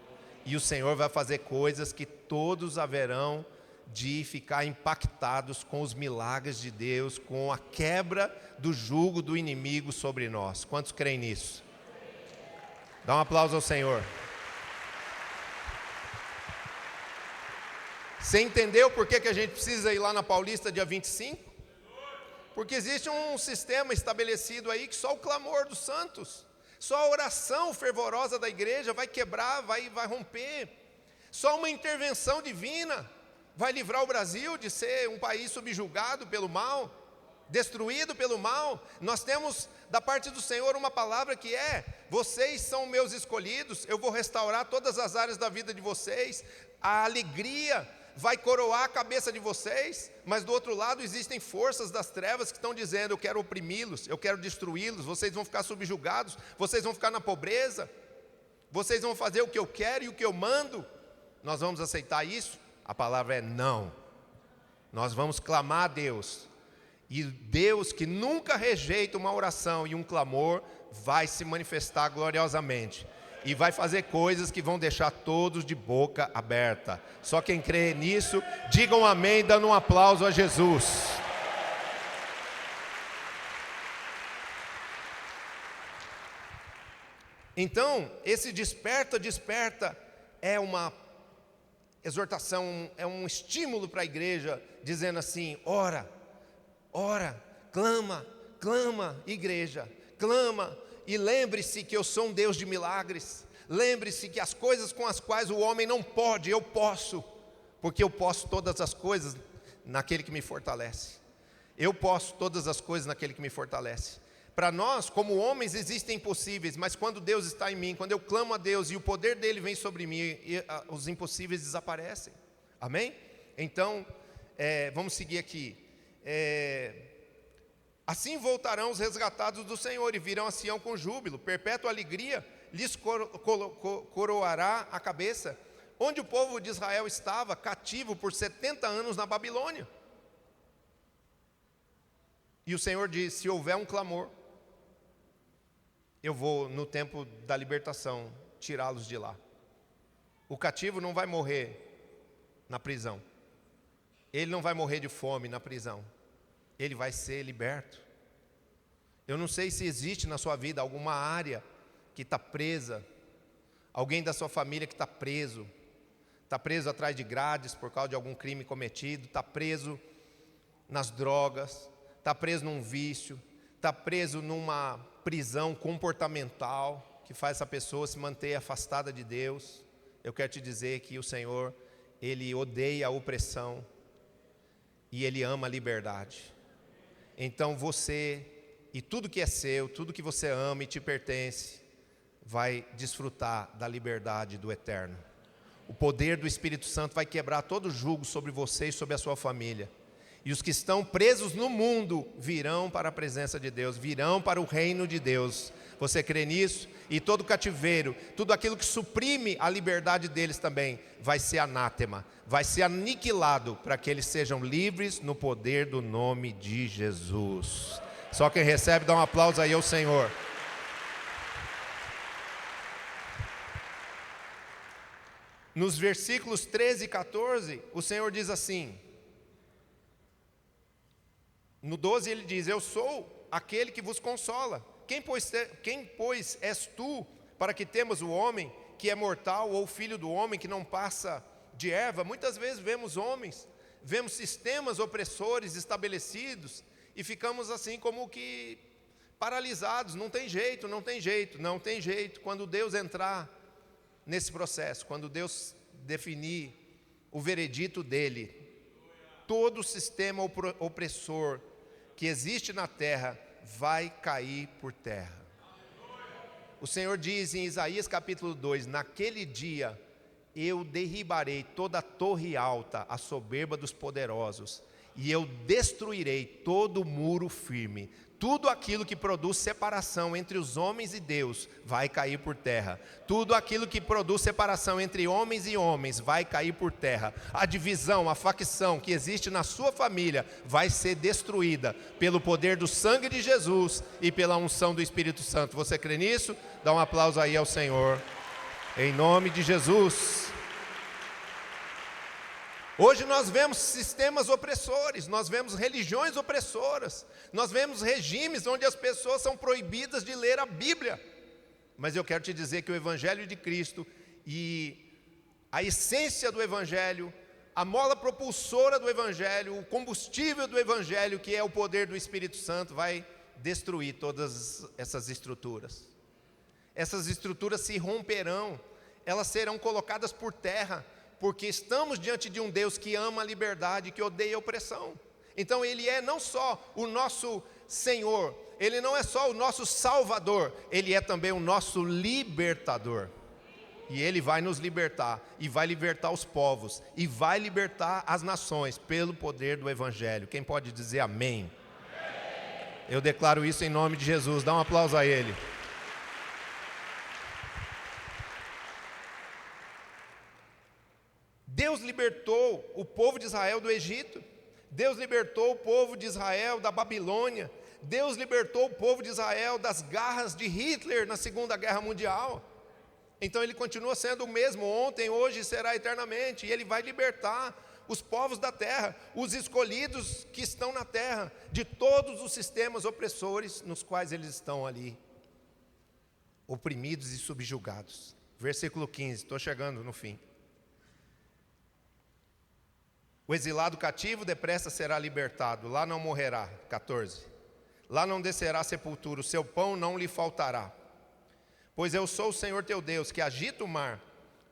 e o Senhor vai fazer coisas que todos haverão de ficar impactados com os milagres de Deus, com a quebra do jugo do inimigo sobre nós. Quantos creem nisso? Dá um aplauso ao Senhor. Você entendeu por que a gente precisa ir lá na Paulista dia 25? Porque existe um sistema estabelecido aí que só o clamor dos santos, só a oração fervorosa da igreja vai quebrar, vai romper. Só uma intervenção divina vai livrar o Brasil de ser um país subjugado pelo mal, destruído pelo mal. Nós temos da parte do Senhor uma palavra que é: vocês são meus escolhidos, eu vou restaurar todas as áreas da vida de vocês. A alegria vai coroar a cabeça de vocês, mas do outro lado existem forças das trevas que estão dizendo: eu quero oprimi-los, eu quero destruí-los, vocês vão ficar subjugados, vocês vão ficar na pobreza, vocês vão fazer o que eu quero e o que eu mando. Nós vamos aceitar isso? A palavra é não. Nós vamos clamar a Deus, e Deus, que nunca rejeita uma oração e um clamor, vai se manifestar gloriosamente e vai fazer coisas que vão deixar todos de boca aberta. Só quem crê nisso, digam amém, dando um aplauso a Jesus. Então, esse desperta é uma exortação, é um estímulo para a igreja, dizendo assim: ora, clama, igreja, clama, e lembre-se que eu sou um Deus de milagres. Lembre-se que as coisas com as quais o homem não pode, eu posso, porque eu posso todas as coisas naquele que me fortalece. Eu posso todas as coisas naquele que me fortalece. Para nós, como homens, existem impossíveis, mas quando Deus está em mim, quando eu clamo a Deus e o poder dele vem sobre mim, os impossíveis desaparecem. Amém? Então, vamos seguir aqui. Assim voltarão os resgatados do Senhor e virão a Sião com júbilo, perpétua alegria lhes coroará a cabeça, onde o povo de Israel estava cativo por 70 anos na Babilônia. E o Senhor diz: se houver um clamor, eu vou, no tempo da libertação, tirá-los de lá. O cativo não vai morrer na prisão, ele não vai morrer de fome na prisão, ele vai ser liberto. Eu não sei se existe na sua vida alguma área que está presa, alguém da sua família que está preso atrás de grades por causa de algum crime cometido, está preso nas drogas, está preso num vício, está preso numa prisão comportamental que faz essa pessoa se manter afastada de Deus. Eu quero te dizer que o Senhor, Ele odeia a opressão e Ele ama a liberdade. Então você e tudo que é seu, tudo que você ama e te pertence, vai desfrutar da liberdade do eterno. O poder do Espírito Santo vai quebrar todo jugo sobre você e sobre a sua família. E os que estão presos no mundo virão para a presença de Deus, virão para o reino de Deus. Você crê nisso? E todo cativeiro, tudo aquilo que suprime a liberdade deles também, vai ser anátema, vai ser aniquilado, para que eles sejam livres no poder do nome de Jesus. Só quem recebe, dá um aplauso aí ao Senhor. Nos versículos 13 e 14, o Senhor diz assim, no 12 ele diz: eu sou aquele que vos consola. Quem pois és tu para que temas o homem que é mortal, ou o filho do homem que não passa de erva? Muitas vezes vemos homens, vemos sistemas opressores estabelecidos e ficamos assim como que paralisados. Não tem jeito. Quando Deus entrar nesse processo, quando Deus definir o veredito dele, todo o sistema opressor que existe na terra vai cair por terra. O Senhor diz em Isaías capítulo 2: naquele dia eu derribarei toda a torre alta, a soberba dos poderosos, e eu destruirei todo o muro firme. Tudo aquilo que produz separação entre os homens e Deus vai cair por terra. Tudo aquilo que produz separação entre homens e homens vai cair por terra. A divisão, a facção que existe na sua família vai ser destruída pelo poder do sangue de Jesus e pela unção do Espírito Santo. Você crê nisso? Dá um aplauso aí ao Senhor. Em nome de Jesus. Hoje nós vemos sistemas opressores, nós vemos religiões opressoras, nós vemos regimes onde as pessoas são proibidas de ler a Bíblia. Mas eu quero te dizer que o Evangelho de Cristo e a essência do Evangelho, a mola propulsora do Evangelho, o combustível do Evangelho, que é o poder do Espírito Santo, vai destruir todas essas estruturas. Essas estruturas se romperão, elas serão colocadas por terra, porque estamos diante de um Deus que ama a liberdade, que odeia a opressão. Então Ele é não só o nosso Senhor, Ele não é só o nosso Salvador, Ele é também o nosso libertador. e Ele vai nos libertar, e vai libertar os povos, e vai libertar as nações, pelo poder do Evangelho. Quem pode dizer amém? Eu declaro isso em nome de Jesus. Dá um aplauso a Ele. Deus libertou o povo de Israel do Egito. Deus libertou o povo de Israel da Babilônia. Deus libertou o povo de Israel das garras de Hitler na Segunda Guerra Mundial. Então Ele continua sendo o mesmo ontem, hoje e será eternamente. E Ele vai libertar os povos da terra, os escolhidos que estão na terra, de todos os sistemas opressores nos quais eles estão ali, oprimidos e subjugados. Versículo 15, estou chegando no fim. O exilado cativo depressa será libertado, lá não morrerá. 14. Lá não descerá à sepultura, o seu pão não lhe faltará. Pois eu sou o Senhor teu Deus, que agita o mar,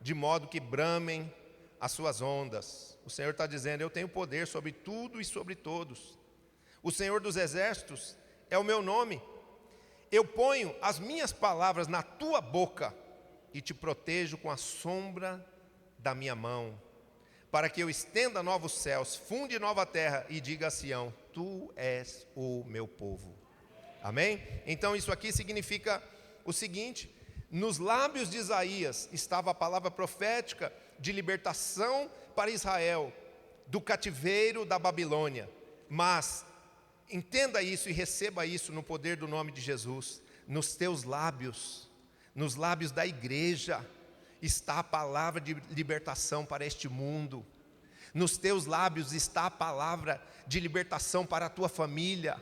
de modo que bramem as suas ondas. O Senhor está dizendo, eu tenho poder sobre tudo e sobre todos. O Senhor dos exércitos é o meu nome. Eu ponho as minhas palavras na tua boca e te protejo com a sombra da minha mão, para que eu estenda novos céus, funde nova terra e diga a Sião, tu és o meu povo. Amém? Então isso aqui significa o seguinte, nos lábios de Isaías estava a palavra profética de libertação para Israel, do cativeiro da Babilônia. Mas entenda isso e receba isso no poder do nome de Jesus. Nos teus lábios, nos lábios da igreja, está a palavra de libertação para este mundo. Nos teus lábios está a palavra de libertação para a tua família,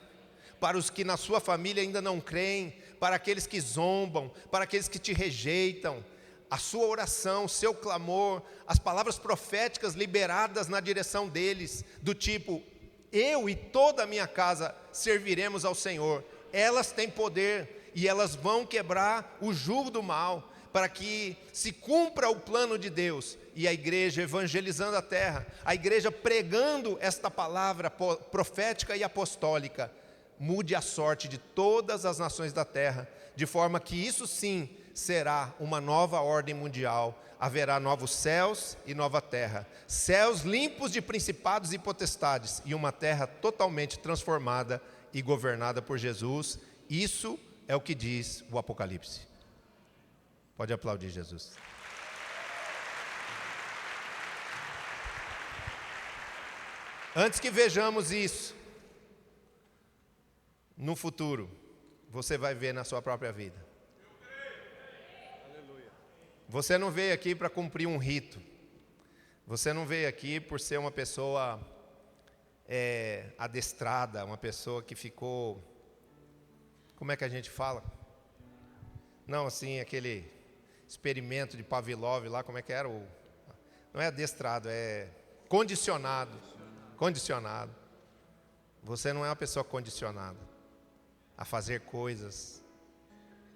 para os que na sua família ainda não creem, para aqueles que zombam, para aqueles que te rejeitam. A sua oração, seu clamor, as palavras proféticas liberadas na direção deles, do tipo, eu e toda a minha casa serviremos ao Senhor. Elas têm poder e elas vão quebrar o jugo do mal, para que se cumpra o plano de Deus, e a igreja evangelizando a terra, a igreja pregando esta palavra profética e apostólica, mude a sorte de todas as nações da terra, de forma que isso sim será uma nova ordem mundial, haverá novos céus e nova terra, céus limpos de principados e potestades, e uma terra totalmente transformada e governada por Jesus. Isso é o que diz o Apocalipse. Pode aplaudir Jesus. Antes que vejamos isso no futuro, você vai ver na sua própria vida. Você não veio aqui para cumprir um rito. Você não veio aqui por ser uma pessoa adestrada, uma pessoa que ficou, como é que a gente fala? Não, assim, aquele experimento de Pavlov lá, como é que era? Não é adestrado, é condicionado. Condicionado. Você não é uma pessoa condicionada a fazer coisas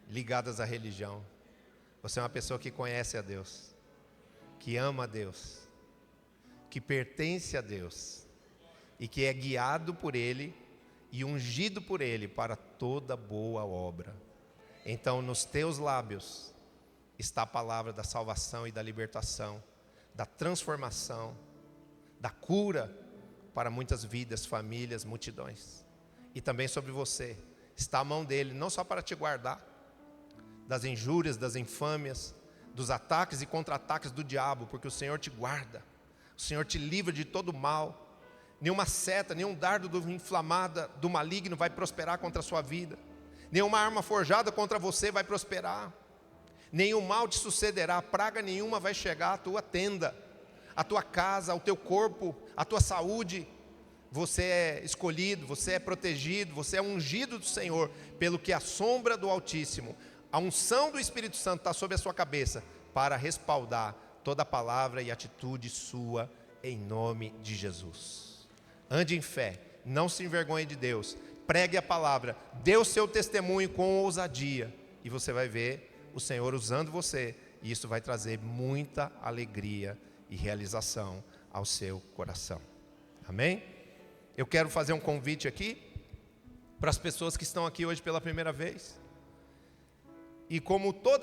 ligadas à religião. Você é uma pessoa que conhece a Deus, que ama a Deus, que pertence a Deus e que é guiado por Ele e ungido por Ele para toda boa obra. Então, nos teus lábios está a palavra da salvação e da libertação, da transformação, da cura para muitas vidas, famílias, multidões. E também sobre você está a mão dele, não só para te guardar das injúrias, das infâmias, dos ataques e contra-ataques do diabo, porque o Senhor te guarda, o Senhor te livra de todo mal. Nenhuma seta, nenhum dardo inflamado do maligno vai prosperar contra a sua vida. Nenhuma arma forjada contra você vai prosperar. Nenhum mal te sucederá, praga nenhuma vai chegar à tua tenda, à tua casa, ao teu corpo, à tua saúde. Você é escolhido, você é protegido, você é ungido do Senhor, pelo que a sombra do Altíssimo, a unção do Espírito Santo está sobre a sua cabeça, para respaldar toda palavra e atitude sua, em nome de Jesus. Ande em fé, não se envergonhe de Deus, pregue a palavra, dê o seu testemunho com ousadia, e você vai ver o Senhor usando você, e isso vai trazer muita alegria e realização ao seu coração. Amém? Eu quero fazer um convite aqui para as pessoas que estão aqui hoje pela primeira vez. E como todas